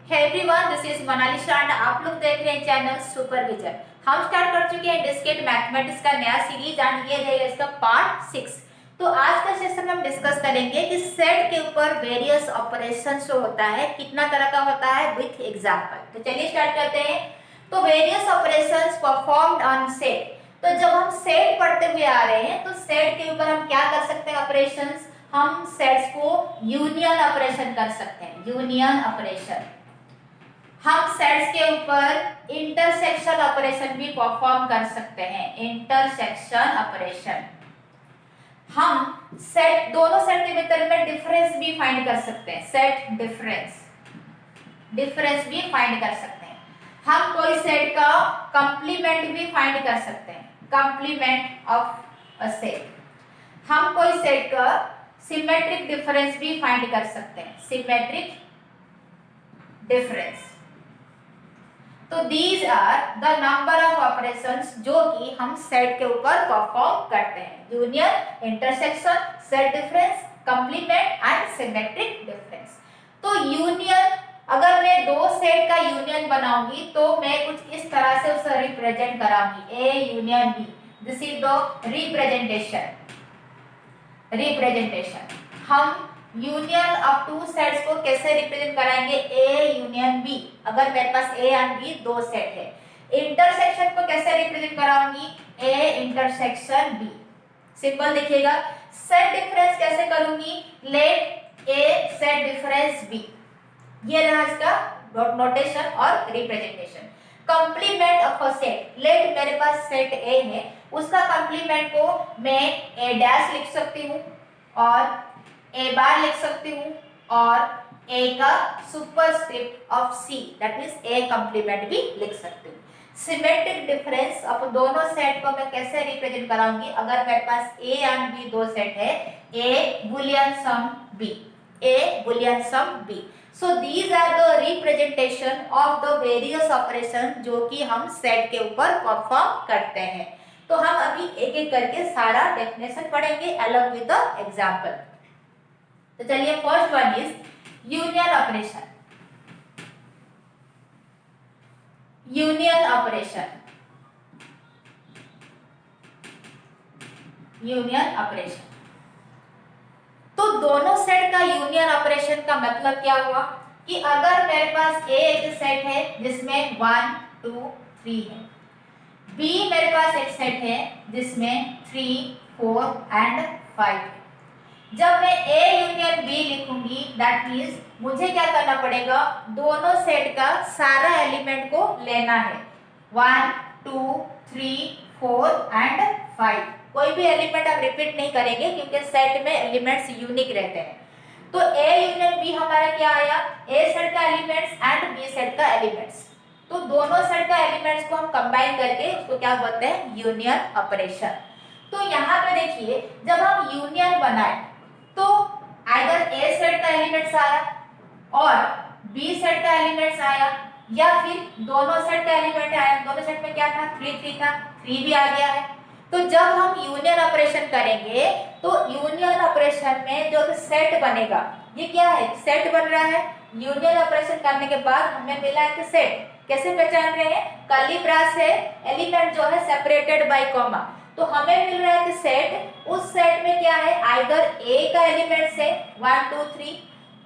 Hey everyone, this is Monalisa and आप लोग देख रहे हैं चैनल सुपरविजन। हम स्टार्ट कर चुके हैं डिस्क्रीट मैथमेटिक्स का नया सीरीज एंड ये रहेगा इसका पार्ट 6। तो आज का सेशन में हम डिस्कस करेंगे कि सेट के ऊपर वेरियस ऑपरेशंस जो होता है कितना तरह का होता है विथ एग्जांपल। तो चलिए स्टार्ट करते हैं। तो various operations performed on set. तो जब हम सेट पढ़ते हुए आ रहे हैं तो सेट के ऊपर हम क्या कर सकते हैं ऑपरेशंस, हम सेट्स को यूनियन ऑपरेशन कर सकते हैं। यूनियन ऑपरेशन हम सेट्स के ऊपर इंटरसेक्शन ऑपरेशन भी परफॉर्म कर सकते हैं। इंटरसेक्शन ऑपरेशन हम सेट दोनों सेट के भीतर में डिफरेंस भी फाइंड कर सकते हैं। सेट डिफरेंस भी फाइंड कर सकते हैं। हम कोई सेट का कंप्लीमेंट भी फाइंड कर सकते हैं। कंप्लीमेंट ऑफ अ सेट हम कोई सेट का सिमेट्रिक डिफरेंस भी फाइंड कर सकते हैं। Symmetric difference. तो these are the number of operations जो कि हम सेट के ऊपर परफॉर्म करते हैं। Union, intersection, set difference, complement and symmetric difference. तो यूनियन, अगर मैं दो सेट का यूनियन बनाऊंगी तो मैं कुछ इस तरह से उसे रिप्रेजेंट कराऊंगी। A union B, this is the representation. हम यूनियन ऑफ टू सेट्स को कैसे रिप्रेजेंट कराएंगे? ए यूनियन बी, अगर मेरे पास ए एंड बी दो सेट है। इंटरसेक्शन को कैसे रिप्रेजेंट कराऊंगी? A intersection B. सिंपल देखिएगा। सेट डिफरेंस कैसे करूंगी? Let A set difference B. ये रहा इसका नोटेशन और representation. Complement of a set, let मेरे पास सेट ए है, उसका कंप्लीमेंट को मैं ए डैश लिख सकती हूँ और ए बार लिख सकती हूँ और ए का superscript of C, that means A complement भी लिख सकती हूँ। सिमेट्रिक डिफरेंस अब दोनों सेट को मैं कैसे रिप्रेजेंट कराऊंगी? अगर मेरे पास ए एंड बी दो सेट है, A boolean sum B, A boolean sum B. So these are the representation of the various operation जो कि हम सेट के ऊपर परफॉर्म करते हैं। तो हम अभी एक एक करके सारा डेफिनेशन पढ़ेंगे अलग विद द एग्जांपल। तो चलिए, first one is union operation. Union operation, union operation. तो दोनों सेट का यूनियन ऑपरेशन का मतलब क्या हुआ कि अगर मेरे पास ए एक सेट है जिसमें 1 2 3 है, बी मेरे पास एक सेट है जिसमें 3 4 एंड 5 है। जब मैं ए यूनियन बी लिखूंगी, दैट मींस मुझे क्या करना पड़ेगा? दोनों सेट का सारा एलिमेंट को लेना है। 1 2 3 4 एंड 5। कोई भी एलिमेंट आप रिपीट नहीं करेंगे क्योंकि सेट में एलिमेंट्स यूनिक रहते हैं। तो ए यूनियन बी हमारा क्या आया? ए सेट का एलिमेंट्स एंड बी सेट का एलिमेंट्स। तो दोनों सेट का एलिमेंट्स को हम कंबाइन करके उसको क्या बोलते हैं? Union operation. तो यहाँ पे देखिए, जब हम यूनियन बनाए तो आइदर ए सेट का एलिमेंट्स आया और बी सेट का एलिमेंट्स आया, या फिर दोनों सेट का एलिमेंट आया। दोनों सेट में क्या था? 3 3 था, 3 भी आ गया है। तो जब हम यूनियन ऑपरेशन करेंगे तो यूनियन ऑपरेशन में जो सेट बनेगा, ये क्या है? सेट बन रहा है। यूनियन ऑपरेशन करने के बाद हमें मिला है कि सेट कैसे पहचान रहे हैं? कर्ली ब्रैकेट से एलिमेंट जो है सेपरेटेड बाय कॉमा। तो हमें मिल रहा है कि सेट, उस सेट में क्या है? आइदर ए का एलिमेंट से 1 2 3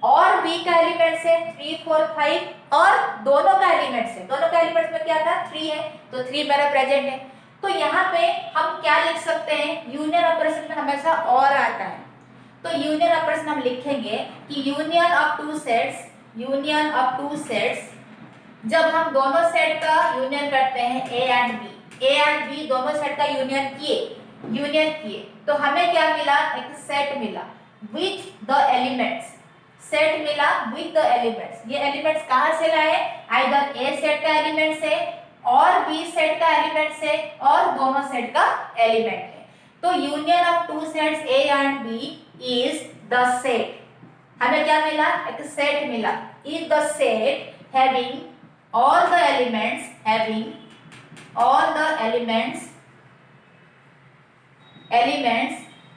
और बी का एलिमेंट से 3 4 5 और दोनों का एलिमेंट से, दोनों का एलिमेंट में क्या था? 3 है, तो 3 मेरा प्रेजेंट है। तो यहाँ पे हम क्या लिख सकते हैं? यूनियन ऑपरेशन में हमेशा और आता है। तो यूनियन ऑपरेशन हम लिखेंगे कि union of two sets, union of two sets, जब हम दोनों सेट का यूनियन करते हैं A and B, A and B दोनों सेट का यूनियन किए तो हमें क्या मिला? एक सेट मिला विथ द एलिमेंट्स। सेट मिला विथ द एलिमेंट्स। ये एलिमेंट्स कहां से लाए? आइदर ए सेट का एलिमेंट से और बी सेट का एलिमेंट से और दोनों सेट का एलिमेंट है। तो union of two sets A and B is the set. हमें क्या मिला? एक सेट मिला। Is the set having all the elements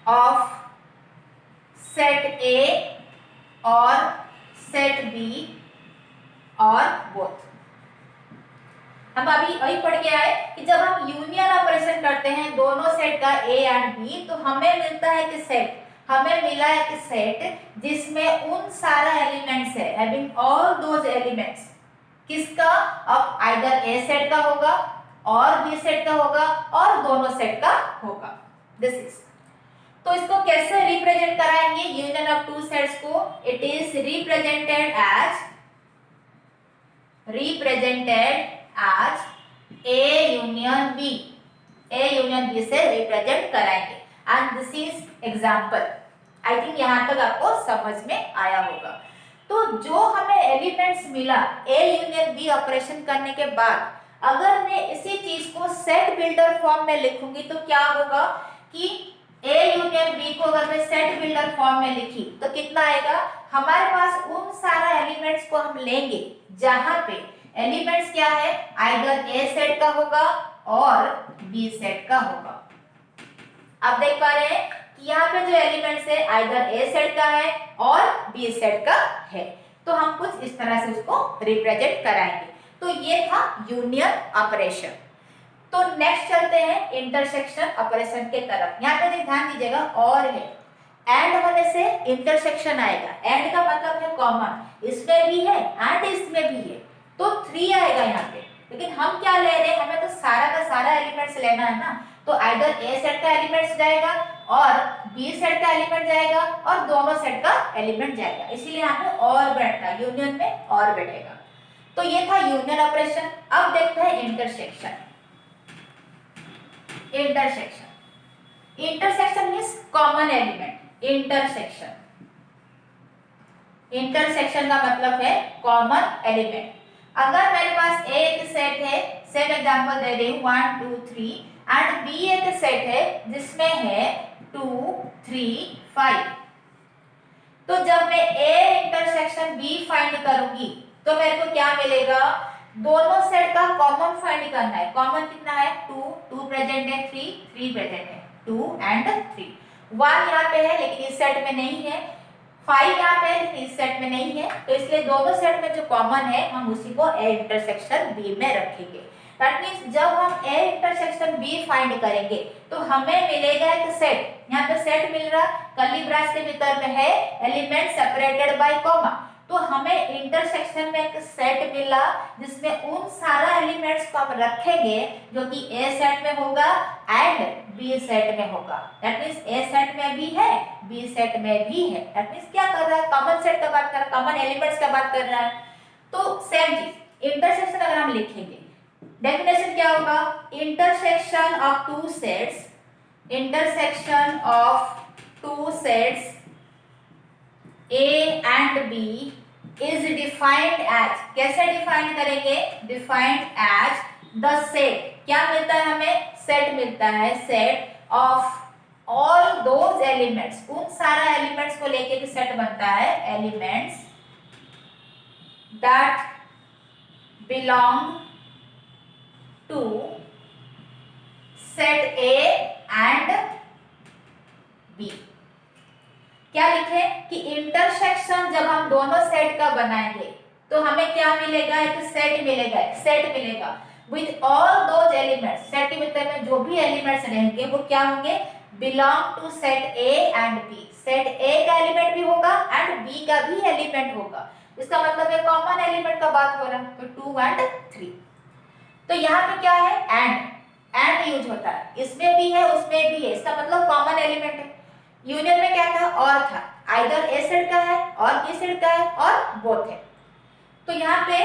of set A or set B और बोथ। हम अभी वही पढ़ के आए कि जब हम यूनियन ऑपरेशन करते हैं दोनों सेट का ए एंड बी, तो हमें मिलता है कि सेट, हमें मिला है कि सेट जिसमें उन सारा एलिमेंट्स है, हैविंग ऑल दोज एलिमेंट्स, किसका, अब आइदर ए सेट का होगा और बी सेट का होगा और दोनों सेट का होगा। दिस इज, तो इसको कैसे रिप्रेजेंट कराएंगे यूनियन ऑफ टू सेट्स को? It is represented as A union B, A union B से रिप्रेजेंट कराएंगे। And this is example. I think यहां तक आपको समझ में आया होगा। तो जो हमें एलिमेंट्स मिला ए यूनियन बी ऑपरेशन करने के बाद, अगर मैं इसी चीज को सेट बिल्डर फॉर्म में लिखूंगी तो क्या होगा कि ए यूनियन बी को अगर मैं सेट बिल्डर फॉर्म में लिखी तो कितना आएगा, हमारे पास उन सारा एलिमेंट्स को हम लेंगे जहां पे एलिमेंट्स क्या है, आइदर ए सेट का होगा और बी सेट का होगा। आप देख पा रहे हैं कि यहाँ पे जो एलिमेंट्स है आइदर ए सेट का है और बी सेट का है। तो हम कुछ इस तरह से उसको रिप्रेजेंट कराएंगे। तो ये था यूनियन ऑपरेशन। तो नेक्स्ट चलते हैं इंटरसेक्शन ऑपरेशन के तरफ। यहाँ पे ध्यान दीजिएगा, और है एंड होने से इंटरसेक्शन आएगा। एंड का मतलब है कॉमन, इसमें भी है एंड इसमें भी है, तो 3 आएगा यहाँ पे। लेकिन हम क्या ले रहे हैं, हमें तो सारा का सारा एलिमेंट्स लेना है ना, तो आइदर ए सेट का एलिमेंट्स जाएगा और बी सेट का एलिमेंट जाएगा और दोनों सेट का एलिमेंट जाएगा, इसीलिए यहाँ पे और बैठता है, यूनियन में और बैठेगा। तो ये था यूनियन ऑपरेशन। अब देखते हैं intersection. Intersection means common element. Intersection का मतलब है कॉमन एलिमेंट। अगर मेरे पास ए एक सेट है, सेम एग्जांपल दे रही हूं 1 2 3, एंड बी एक सेट है जिसमें है 2 3 5, तो जब मैं ए इंटरसेक्शन बी फाइंड करूंगी तो मेरे को क्या मिलेगा, दोनों सेट का कॉमन फाइंड करना है। कॉमन कितना है, 2 प्रेजेंट है, 3 प्रेजेंट है, 2 एंड 3। 1 यहाँ पे है लेकिन इस सेट में नहीं है, 5 यहाँ पे है लेकिन इस सेट में नहीं है, तो इसलिए दोनों सेट में जो कॉमन है हम उसी को ए इंटरसेक्शन बी में रखेंगे। दैट मींस जब हम ए इंटरसेक्शन बी फाइंड करेंगे तो हमें मिलेगा एक सेट। यहाँ पे सेट मिल रहा, कर्ली ब्रैकेट के भीतर में है एलिमेंट सेपरेटेड बाय कॉमा, तो हमें इंटरसेक्शन में एक सेट मिला जिसमें उन सारा एलिमेंट्स को हम रखेंगे जो कि ए सेट में होगा एंड बी सेट में होगा। दैट मींस ए सेट में भी है, बी सेट में भी है। दैट मींस क्या कर रहा है, कॉमन सेट का बात कर रहा है, कॉमन एलिमेंट्स का बात कर रहा है। तो सेम चीज इंटरसेक्शन अगर हम लिखेंगे, डेफिनेशन क्या होगा, intersection of two sets, intersection of two sets A and B is defined as, कैसे डिफाइन करेंगे, डिफाइंड एज द सेट। क्या मिलता है हमें, सेट मिलता है, set of all those elements, उन सारा एलिमेंट्स को लेके भी सेट बनता है, elements that belong to set A and B। क्या लिखे कि इंटरसेक्शन जब हम दोनों सेट का बनाएंगे तो हमें क्या मिलेगा, एक सेट मिलेगा, सेट मिलेगा with all those elements. Set के भीतर में जो भी एलिमेंट्स रहेंगे वो क्या होंगे, belong to set A and B. Set A का एलिमेंट भी होगा एंड बी का भी एलिमेंट होगा, इसका मतलब है कॉमन एलिमेंट का बात हो रहा है, तो 2 एंड 3। तो यहाँ पे क्या है, एंड यूज होता है, इसमें भी है उसमें भी है, इसका मतलब कॉमन एलिमेंट है। यूनियन में क्या था, और था, आइदर ए सेट का है और बी सेट का है और बोथ है। तो यहाँ पे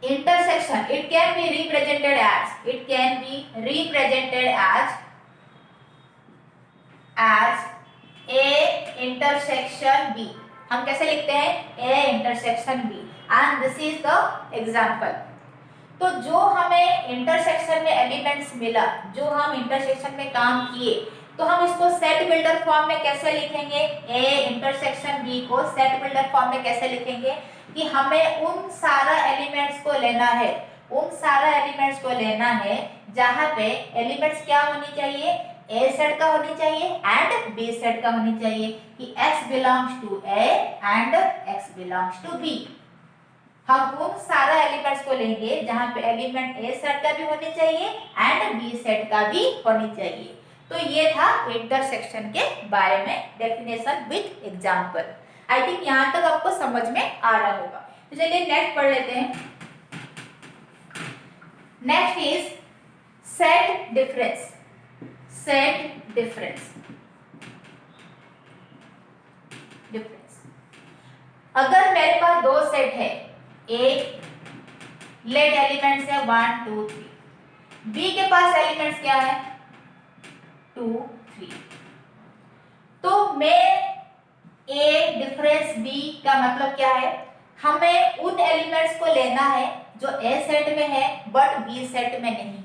intersection it can be represented as A intersection B. हम कैसे लिखते हैं, A intersection B, and this is the example. तो जो हमें इंटरसेक्शन में एलिमेंट्स मिला, जो हम इंटरसेक्शन में काम किए, तो हम इसको सेट बिल्डर फॉर्म में कैसे लिखेंगे, ए इंटरसेक्शन बी को सेट बिल्डर फॉर्म में कैसे लिखेंगे कि हमें उन सारा एलिमेंट्स को लेना है, उन सारा एलिमेंट्स को लेना है जहां पे एलिमेंट्स क्या होनी चाहिए, ए सेट का होनी चाहिए एंड बी सेट का होनी चाहिए, कि x belongs to A and x belongs to B. हम उन सारा एलिमेंट्स को लेंगे जहां पे एलिमेंट ए सेट का भी होने चाहिए एंड बी सेट का भी होनी चाहिए। तो ये था इंटरसेक्शन के बारे में definition with example. I think यहां तक आपको समझ में आ रहा होगा। तो चलिए नेक्स्ट पढ़ लेते हैं। Next is set difference. Set difference अगर मेरे पास दो सेट है, ए लेट एलिमेंट्स है 1 2 3, बी के पास एलिमेंट्स क्या है 2 3, तो मैं ए डिफरेंस बी का मतलब क्या है, हमें उन एलिमेंट्स को लेना है जो ए सेट में है बट बी सेट में नहीं है।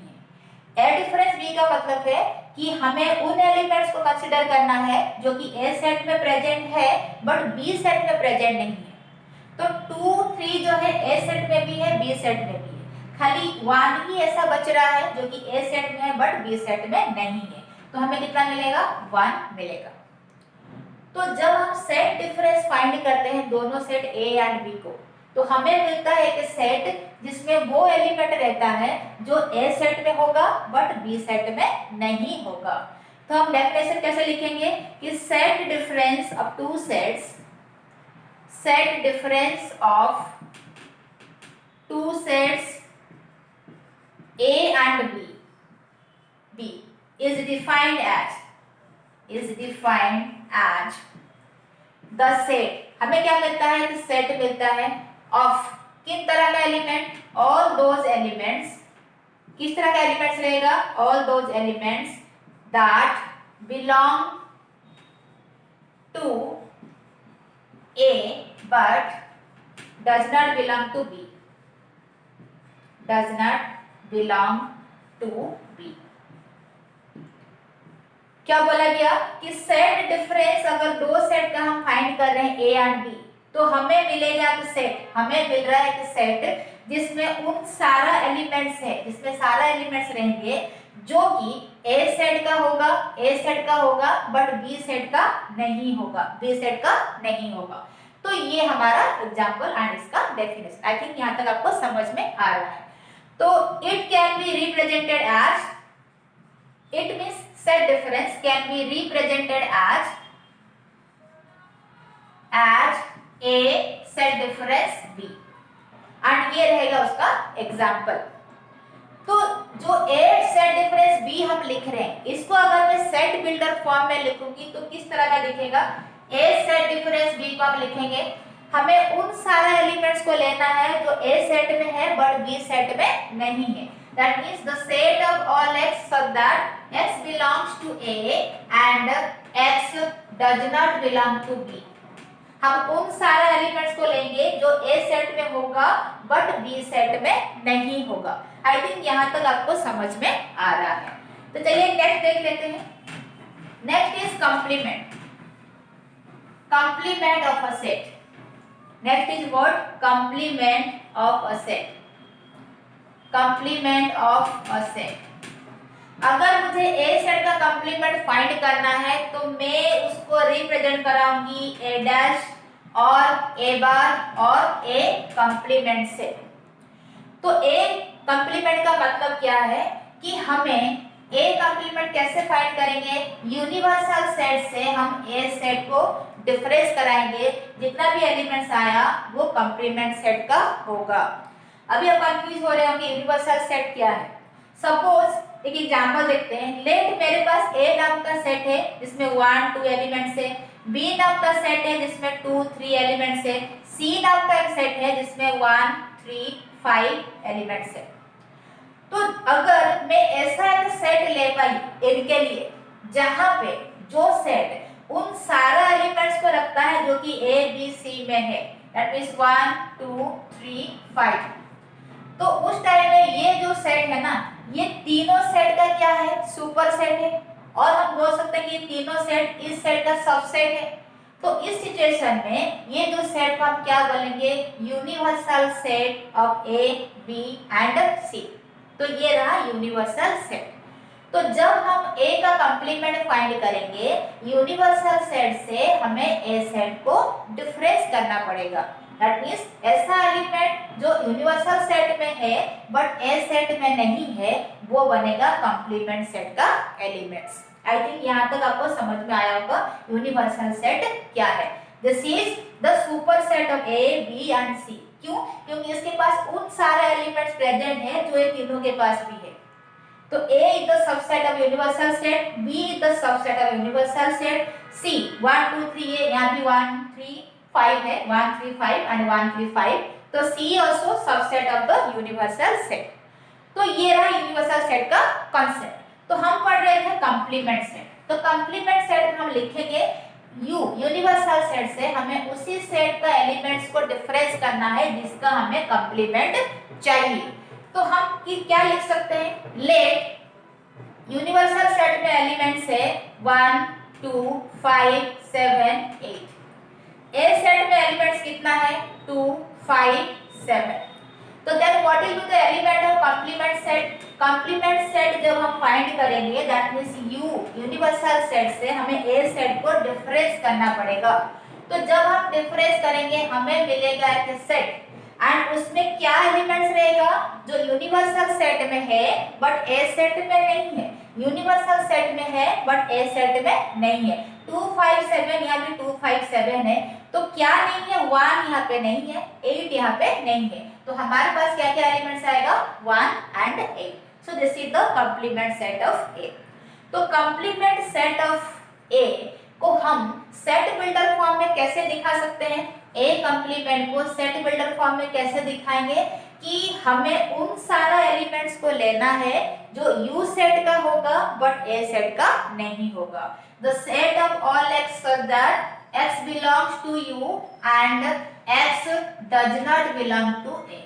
ए डिफरेंस बी का मतलब है कि हमें उन एलिमेंट्स को कंसीडर करना है जो कि ए सेट में प्रेजेंट है बट बी सेट में प्रेजेंट नहीं है। तो 2 3 जो है ए सेट में भी है बी सेट में भी है, खाली 1 ही ऐसा बच रहा है जो कि ए सेट में है बट बी सेट में नहीं है। तो हमें कितना मिलेगा 1 मिलेगा। तो जब हम सेट डिफरेंस फाइंड करते हैं दोनों सेट ए एंड बी को, तो हमें मिलता है कि सेट जिसमें वो एलिमेंट रहता है जो ए सेट में होगा बट बी सेट में नहीं होगा। तो हम डेफिनेशन कैसे लिखेंगे कि set difference of two sets, set difference of two sets A and B is defined as the set। हमें क्या मिलता है कि सेट मिलता है ऑफ किन तरह का एलिमेंट, ऑल दोज एलिमेंट्स, किस तरह का एलिमेंट्स रहेगा, all those elements that belong to A but does not belong to B, does not belong to B. क्या बोला गया कि सेट डिफरेंस अगर दो सेट का हम फाइंड कर रहे हैं ए एंड बी, तो हमें मिलेगा कि सेट, हमें मिल रहा है कि सेट जिसमें उन सारा एलिमेंट्स है, जिसमें सारा एलिमेंट्स रहेंगे जो कि ए सेट का होगा, ए सेट का होगा बट बी सेट का नहीं होगा, बी सेट का नहीं होगा। तो ये हमारा एग्जांपल एंड इसका डेफिनेशन। आई थिंक यहां तक आपको समझ में आ रहा है। तो it can be represented as, it means set difference can be represented as A set difference B and ये रहेगा उसका एग्जाम्पल। तो जो A set difference B हम लिख रहे हैं, इसको अगर मैं सेट बिल्डर फॉर्म में लिखूंगी तो किस तरह का दिखेगा, A set difference B को हम लिखेंगे, हमें उन सारा एलिमेंट्स को लेना है जो A सेट में है बट B सेट में नहीं है। That means the set of all x such that x belongs to A and x does not belong to B। हम उन सारे एलिमेंट्स को लेंगे जो A सेट में होगा बट B सेट में नहीं होगा। आई थिंक यहाँ तक आपको समझ में आ रहा है। तो चलिए नेक्स्ट देख लेते हैं। Next is complement, complement of a set. Next is what, complement of a set, complement of a set. अगर मुझे ए सेट का कंप्लीमेंट फाइंड करना है तो मैं उसको रिप्रेजेंट कराऊंगी ए डैश और ए बार और ए कंप्लीमेंट से। तो ए कंप्लीमेंट का मतलब क्या है कि हमें ए कंप्लीमेंट कैसे फाइंड करेंगे, यूनिवर्सल सेट से हम ए सेट को डिफरेंस कराएंगे, जितना भी एलिमेंट्स आया वो कंप्लीमेंट सेट का होगा। अभी आप कंफ्यूज हो रहे होंगे यूनिवर्सल सेट क्या है। सपोज एक एग्जांपल देखते हैं। लेट मेरे पास ए नाम का सेट है जिसमें 1 2 एलिमेंट्स है, बी नाम का सेट है जिसमें 2 3 एलिमेंट्स है, सी नाम का एक सेट है जिसमें 1 3 5 एलिमेंट्स है। तो अगर मैं ऐसा एक सेट ले पाई इनके लिए जहां पे जो सेट उन सारा एलिमेंट्स को रखता है जो कि ए बी सी में है, दैट मींस 1 2 3 5, तो उस टाइम में ये जो सेट है ना, ये तीनों सेट का क्या है, सुपर सेट है, और हम बोल सकते हैं कि ये तीनों सेट इस सेट का सबसेट है। तो इस सिचुएशन में ये जो सेट को हम क्या बोलेंगे, universal set of A B and C. तो ये रहा यूनिवर्सल सेट। तो जब हम ए का कंप्लीमेंट फाइंड करेंगे यूनिवर्सल सेट से, हमें ए सेट को डिफरेंस करना पड़ेगा। दैट मीन्स ऐसा एलिमेंट जो यूनिवर्सल सेट में है बट ए सेट में नहीं है वो बनेगा कंप्लीमेंट सेट का एलिमेंट्स। आई थिंक यहाँ तक आपको समझ में आया होगा यूनिवर्सल सेट क्या है। This is the super set of A B and C. क्यों? क्योंकि इसके पास उन सारे एलिमेंट्स प्रेजेंट है जो ये तीनों के पास भी है। तो A is the subset of universal set, B is the subset of universal set, C 1 2 3 है, यहाँ भी 1 3 5 है, 1 3 5 and 1 3 5, तो C also subset of the universal set। तो ये रहा यूनिवर्सल सेट का कॉन्सेप्ट। तो हम पढ़ रहे थे कंप्लीमेंट सेट। तो कंप्लीमेंट सेट हम लिखेंगे यूनिवर्सल सेट से हमें उसी सेट का एलिमेंट्स को डिफरेंस करना है जिसका हमें कंप्लीमेंट चाहिए। तो हम क्या लिख सकते हैं? लेट यूनिवर्सल सेट में एलिमेंट्स है 1 2 5 7 8। ए सेट में एलिमेंट्स कितना है? 2 5 7। तो then what will be the element of complement set? Complement set जब हम फाइंड करेंगे दैट मींस यूनिवर्सल सेट से हमें ए सेट को डिफरेंस करना पड़ेगा। तो जब हम डिफरेंस करेंगे हमें मिलेगा एक सेट एंड उसमें क्या एलिमेंट्स रहेगा जो यूनिवर्सल सेट में है बट ए सेट में नहीं है, यूनिवर्सल सेट में है बट ए सेट में नहीं है। 2 5 7 यहाँ पे 2 5 7 है, तो क्या नहीं है? 1 यहाँ पे नहीं है, 8 यहाँ पे नहीं है। तो हमारे पास क्या क्या एलिमेंट्स आएगा? 1 and 8। So this is the complement set of A. तो कंप्लीमेंट सेट ऑफ ए को हम सेट बिल्डर फॉर्म में कैसे दिखा सकते हैं? ए कंप्लीमेंट को सेट बिल्डर फॉर्म में कैसे दिखाएंगे कि हमें उन सारा एलिमेंट्स को लेना है जो यू सेट का होगा बट ए सेट का नहीं होगा। The set of all X such that X belongs to U and X does not belong to A.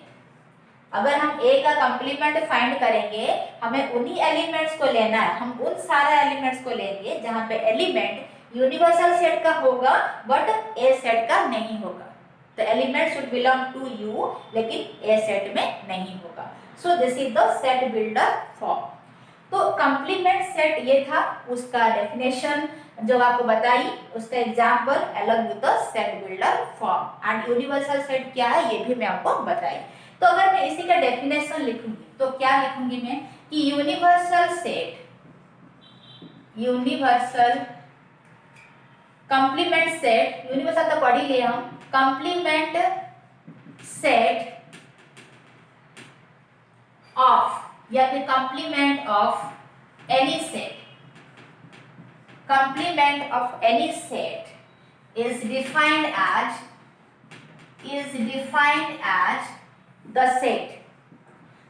अगर हम ए का कंप्लीमेंट फाइंड करेंगे हमें उन्हीं एलिमेंट्स को लेना है, हम उन सारा एलिमेंट्स को लेंगे जहां पे एलिमेंट यूनिवर्सल सेट का होगा बट ए सेट का नहीं होगा। तो element should belong to U लेकिन ए सेट में नहीं होगा। So this is the set builder form. तो कंप्लीमेंट सेट ये था, उसका डेफिनेशन जो आपको बताई, उसका एग्जांपल अलग with the set builder form and universal set क्या है ये भी मैं आपको बताई। तो अगर मैं इसी का डेफिनेशन लिखूंगी तो क्या लिखूंगी मैं कि universal set, universal complement set, universal तो पढ़ ही लिए हम, कंप्लीमेंट सेट ऑफ या फिर complement of any set, complement of any set is defined as the set.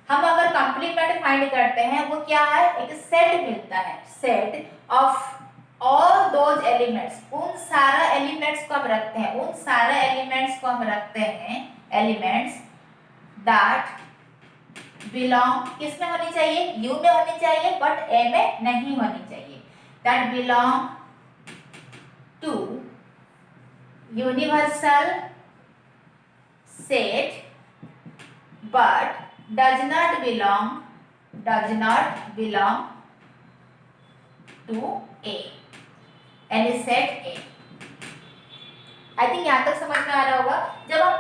हम अगर कंप्लीमेंट फाइंड करते हैं वो क्या है? एक सेट मिलता है, set of all those elements, उन सारा एलिमेंट्स को हम रखते हैं, उन सारे एलिमेंट्स को हम रखते हैं, एलिमेंट्स दैट बिलोंग, किसमें होनी चाहिए? यू में होनी चाहिए बट ए में नहीं होनी चाहिए। That belong to universal set but does not belong to A, any set A। I think यहाँ तक समझ में आ रहा होगा। जब हम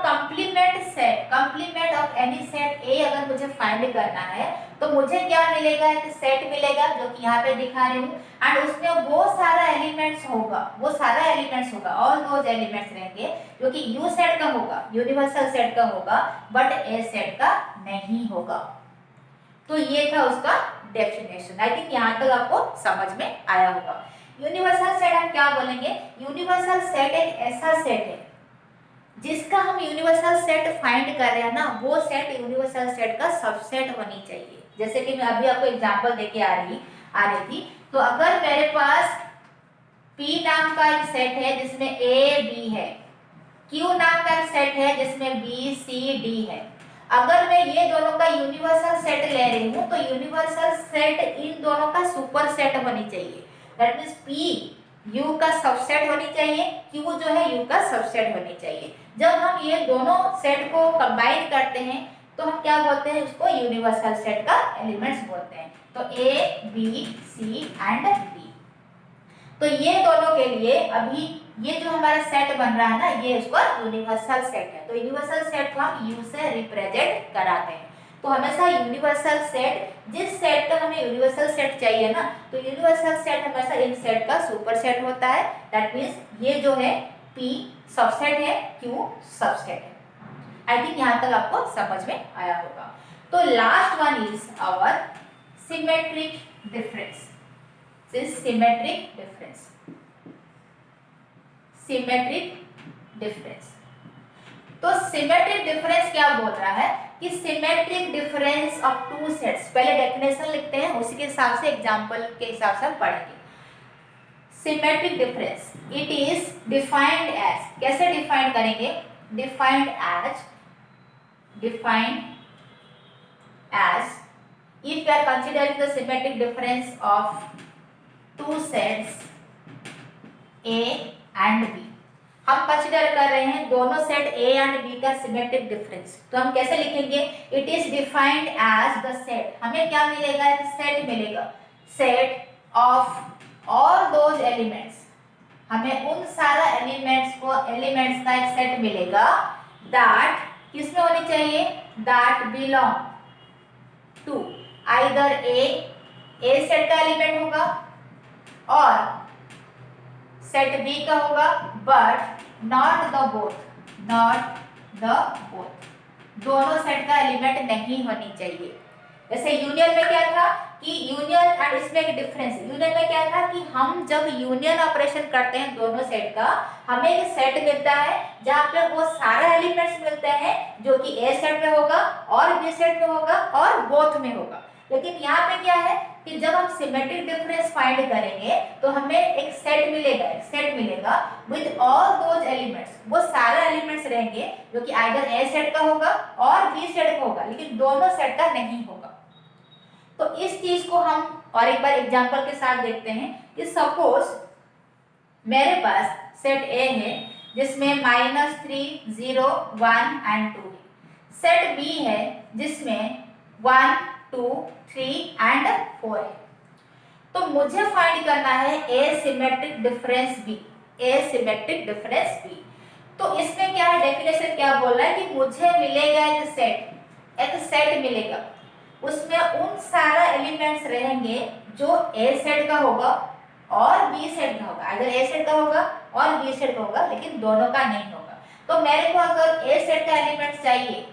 complement of any set A अगर मुझे फाइंड करना है तो मुझे क्या मिलेगा? एक सेट मिलेगा जो कि यहाँ पे दिखा रही हूँ एंड उसमें वो सारा एलिमेंट्स होगा, ऑल दोज एलिमेंट्स रहेंगे जो कि यू सेट का होगा, यूनिवर्सल सेट का होगा बट ए सेट का नहीं होगा। तो ये था उसका डेफिनेशन। आई थिंक यहाँ तक आपको समझ में आया होगा। यूनिवर्सल सेट हम क्या बोलेंगे? यूनिवर्सल सेट एक ऐसा सेट है जिसका हम यूनिवर्सल सेट फाइंड कर रहे हैं ना, वो सेट यूनिवर्सल सेट का सबसेट होनी चाहिए। जैसे कि मैं अभी आपको एग्जांपल देके आ रही थी। तो अगर मेरे पास P नाम का एक सेट है जिसमें A B है, Q नाम का एक सेट है जिसमें B C D है, अगर मैं ये दोनों का यूनिवर्सल सेट ले रही हूँ तो यूनिवर्सल सेट इन दोनों का सुपर सेट होनी चाहिए। दैट मीन्स P U का सबसेट होनी चाहिए, Q जो है U का सबसेट होनी चाहिए। जब हम ये दोनों सेट को कंबाइन करते हैं तो हम क्या बोलते हैं? उसको यूनिवर्सल सेट का एलिमेंट्स बोलते हैं। तो A B C and D। तो ये दोनों के लिए अभी ये जो हमारा सेट बन रहा है ना, ये इसका यूनिवर्सल सेट है। तो यूनिवर्सल सेट को हम यू से रिप्रेजेंट कराते हैं। तो हमेशा यूनिवर्सल सेट, जिस सेट का हमें यूनिवर्सल सेट चाहिए ना, तो यूनिवर्सल सेट हमेशा इन सेट का सुपर सेट होता है। दैट मीन्स ये जो है P सबसेट है, Q सबसेट है। आई थिंक यहाँ तक आपको समझ में आया होगा। तो last one is our symmetric difference. Symmetric difference, symmetric difference. तो सिमेट्रिक डिफरेंस क्या बोल रहा है कि symmetric difference of two sets, पहले डेफिनेशन लिखते हैं, उसी के हिसाब से एग्जांपल के हिसाब से हम पढ़ेंगे। Symmetric difference, it is defined as, कैसे डिफाइन करेंगे, defined as if we are considering the symmetric difference of two sets A and B, हम कंसिडर कर रहे हैं दोनों सेट A एंड B का सिमेट्रिक डिफरेंस। तो हम कैसे लिखेंगे, it is defined as the set, हमें क्या मिलेगा, सेट मिलेगा, set of all those elements, हमें उन सारा एलिमेंट्स का एक सेट मिलेगा दैट किसमें होनी चाहिए, that belong to either A set का एलिमेंट होगा और सेट बी का होगा, बट नॉट द बोथ, दोनों सेट का एलिमेंट नहीं होनी चाहिए। जैसे यूनियन में क्या था कि यूनियन, एंड इसमें एक डिफरेंस, यूनियन में क्या था कि हम जब यूनियन ऑपरेशन करते हैं दोनों सेट का, हमें एक सेट मिलता है जहाँ पे वो सारे एलिमेंट्स मिलते हैं जो कि ए सेट में होगा और बी सेट में होगा और बोथ में होगा। लेकिन यहाँ पे क्या है कि जब हम सिमेट्रिक डिफरेंस फाइंड करेंगे तो हमें एक सेट मिलेगा विद ऑल दोज एलिमेंट्स, वो सारे एलिमेंट्स रहेंगे जो कि आइदर ए सेट का होगा और बी सेट का होगा, लेकिन दोनों सेट का नहीं होगा। तो इस चीज को हम और एक बार एग्जांपल के साथ देखते हैं कि सपोज मेरे पास सेट ए है जिसमें -3, 0, 1 एंड 2 है। सेट बी है जिसमें 1, 2, 3 एंड 4 है। तो मुझे फाइंड करना है asymmetric difference B, asymmetric difference B. तो इसमें क्या है, डेफिनेशन क्या बोल रहा है कि मुझे मिलेगा एक सेट मिलेगा, उसमें उन सारा एलिमेंट्स रहेंगे जो ए सेट का होगा और बी सेट का होगा, अगर ए सेट का होगा और बी सेट का होगा, लेकिन दोनों का नहीं होगा। तो मेरे को अगर ए सेट का एलिमेंट चाहिए,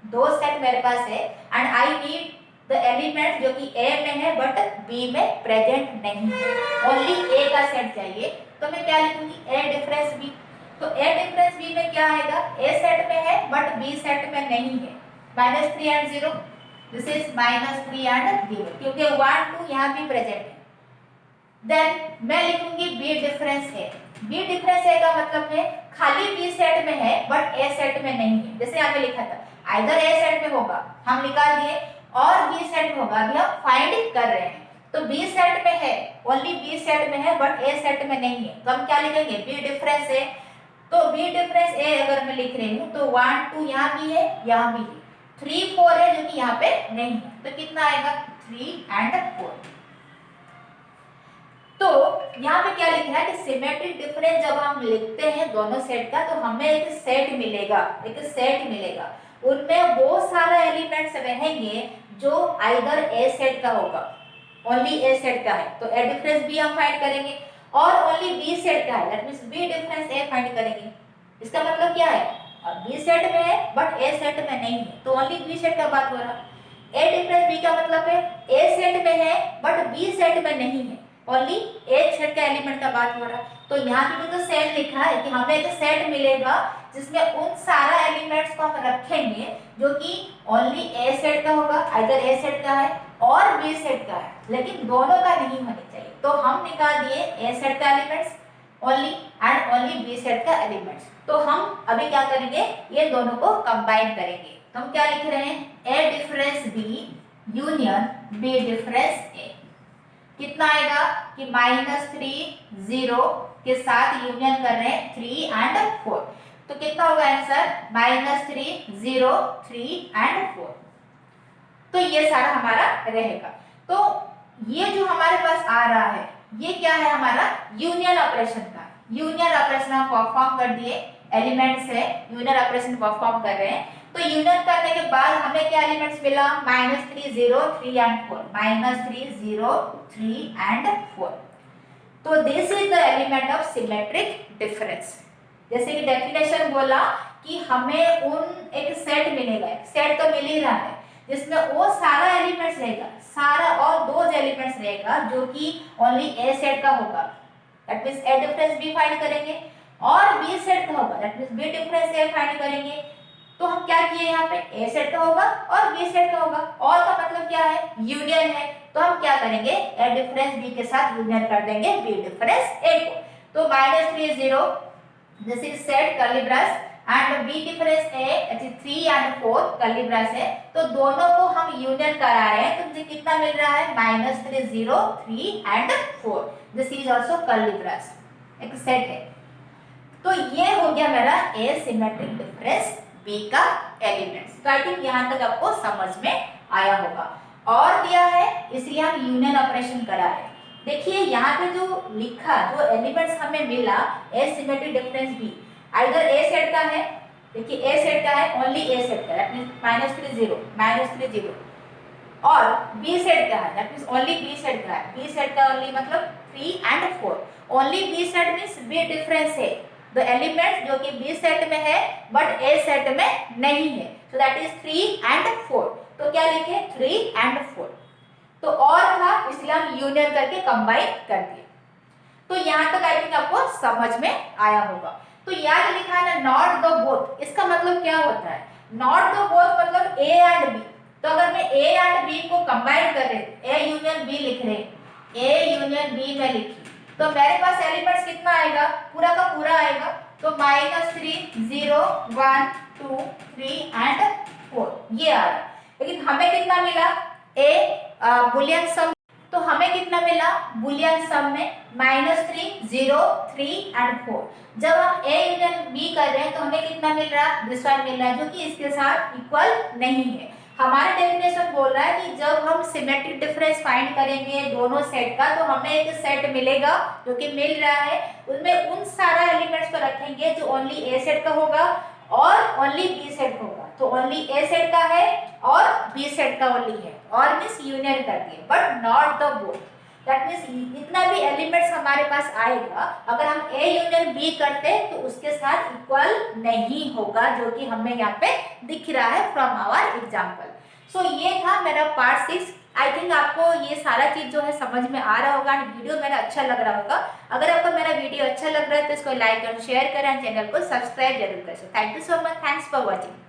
दो सेट मेरे पास है and I need the element जो कि ए में है बट बी में प्रेजेंट नहीं है, ओनली ए का सेट चाहिए, तो मैं क्या लिखूंगी, ए डिफरेंस बी। तो ए डिफरेंस बी में क्या आएगा, ए सेट में है बट बी सेट में नहीं है, -3 एंड 0, दिस इज -3 एंड 0, क्योंकि 1, 2 यहाँ भी प्रेजेंट है। देन मैं लिखूंगी बी डिफरेंस ए। बी डिफरेंस ए का मतलब है खाली बी सेट में है बट ए सेट में नहीं है। जैसे यहाँ पे लिखा था आइदर ए सेट में होगा, हम निकाल दिए, और बी सेट में होगा, अभी हम फाइंड कर रहे हैं। तो बी सेट में है, ओनली बी सेट में है बट ए सेट में नहीं है, तो हम क्या लिखेंगे, बी डिफरेंस ए। तो बी डिफरेंस ए अगर मैं लिख रही हूँ तो 1, 2 यहाँ भी है, यहाँ भी है, 3, 4 है जो कि यहाँ पे नहीं है, तो कितना आएगा, 3 एंड 4। तो यहाँ पे क्या लिखा है कि सिमेट्रिक डिफरेंस जब हम लिखते हैं दोनों सेट का, तो हमें एक सेट मिलेगा, उनमें वो सारे एलिमेंट्स रहेंगे जो आइदर ए सेट का होगा, ओनली ए सेट का है, तो ए डिफरेंस बी हम फाइंड करेंगे, और ओनली बी सेट का है, that means B difference A find करेंगे। इसका मतलब क्या है, और बी सेट में है बट ए सेट में नहीं है, तो ओनली बी सेट का बात हो रहा है। ए डिफरेंस बी का मतलब है ए सेट में है बट बी सेट में नहीं है, ओनली ए सेट का एलिमेंट का बात हो रहा है। तो यहाँ पे भी तो सेम लिखा है कि हमें एक सेट मिलेगा जिसमें उन सारा एलिमेंट्स को हम रखेंगे जो कि ओनली ए सेट का होगा, आइदर ए सेट का है और बी सेट का है, लेकिन दोनों का नहीं होना चाहिए। तो हम निकाल दिए ए सेट का elements only and only B set का एलिमेंट्स। तो हम अभी क्या करेंगे, ये दोनों को कंबाइन करेंगे। तो हम क्या लिख रहे हैं, A difference B union B difference A. कितना आएगा कि -3, 0 के साथ यूनियन कर रहे हैं 3 एंड 4, तो कितना होगा आंसर, -3, 0, 3 एंड 4। तो ये सारा हमारा रहेगा। तो ये जो हमारे पास आ रहा है ये क्या है, हमारा यूनियन ऑपरेशन का, यूनियन ऑपरेशन हम परफॉर्म कर दिए, एलिमेंट्स है यूनियन ऑपरेशन परफॉर्म कर रहे हैं। तो यूनियन करने के बाद हमें क्या एलिमेंट्स मिला, -3 0 3 एंड 4, -3 0 3 एंड 4। तो this is the element of symmetric difference. जैसे कि डेफिनेशन बोला कि हमें उन एक सेट मिलेगा, एक सेट तो मिल ही रहा है जिसमें वो सारा एलिमेंट्स रहेगा, सारा और दो एलिमेंट्स रहेगा जो कि ओनली ए सेट का होगा, that means A difference B find करेंगे, और बी सेट का होगा, that means B difference A find करेंगे। तो हम क्या किए यहाँ पे, ए सेट का होगा और बी सेट का होगा, और का मतलब क्या है, यूनियन है। तो हम क्या करेंगे, ए डिफरेंस बी के साथ यूनियन कर देंगे बी डिफरेंस ए को। तो -3 0 this is set curly brace and B difference A 3 and 4 curly brace है। तो दोनों को हम यूनियन करा रहे हैं, तो मुझे कितना मिल रहा है, -3 0 3 and 4। This is also curly brass, एक सेट है। तो ये हो गया मेरा ए सिमेट्रिक डिफरेंस बी का एलिमेंट्स। तो आई थिंक यहाँ तक आपको समझ में आया होगा। और दिया है इसलिए हम यूनियन ऑपरेशन करा रहे हैं। देखिए यहाँ पे जो लिखा, जो एलिमेंट्स हमें मिला A symmetric difference B, either A set का है, देखिए ए सेट का है, ओनली ए सेट का, दैट मींस -3 0 और बी सेट का है, that means only B set का है। बी सेट का ओनली मतलब 3 and 4, only B set means B difference है, द एलिमेंट्स जो कि बी सेट में है बट ए सेट में नहीं है, सो दैट इज 3 एंड 4। तो क्या लिखे, 3 एंड 4। तो और था इसलिए हम यूनियन करके कंबाइन कर दिए। तो यहाँ तक आई थिंक आपको समझ में आया होगा। तो याद लिखा है ना नॉट द बोथ, इसका मतलब क्या होता है, नॉट द बोथ मतलब ए एंड बी। तो अगर मैं ए एंड बी को कंबाइन कर रहे, ए यूनियन बी लिख रहे, ए यूनियन बी में लिखी, तो मेरे पास एलिमेंट्स कितना आएगा, पूरा का पूरा आएगा। तो -3 0 1 2 3 एंड 4 ये आ रहा। लेकिन हमें कितना मिला, ए बुलियन सम, तो हमें कितना मिला बुलियन सम में -3 0 3 एंड 4। जब हम ए यूनियन बी कर रहे हैं तो हमें कितना मिल रहा, दिस वन मिल रहा है, जो कि इसके साथ इक्वल नहीं है। हमारा डेफिनेशन बोल रहा है कि जब हम सिमेट्रिक डिफरेंस फाइंड करेंगे दोनों सेट का, तो हमें एक सेट मिलेगा जो कि मिल रहा है, उसमें उन सारा एलिमेंट्स को रखेंगे जो ओनली ए सेट का होगा और ओनली बी सेट का होगा। तो ओनली ए सेट का है और बी सेट का ओनली है, और मींस यूनियन कर दिए, but not the both. That means इतना भी एलिमेंट्स हमारे पास आएगा, अगर हम ए यूनियन बी करते तो उसके साथ इक्वल नहीं होगा, जो कि हमें यहाँ पे दिख रहा है फ्रॉम आवर एग्जाम्पल। सो ये था मेरा पार्ट 6। आई थिंक आपको ये सारा चीज जो है समझ में आ रहा होगा, वीडियो मेरा अच्छा लग रहा होगा। अगर आपको मेरा वीडियो अच्छा लग रहा है तो इसको लाइक और शेयर करें, चैनल को सब्सक्राइब जरूर करें। Thank you so much, thanks for watching.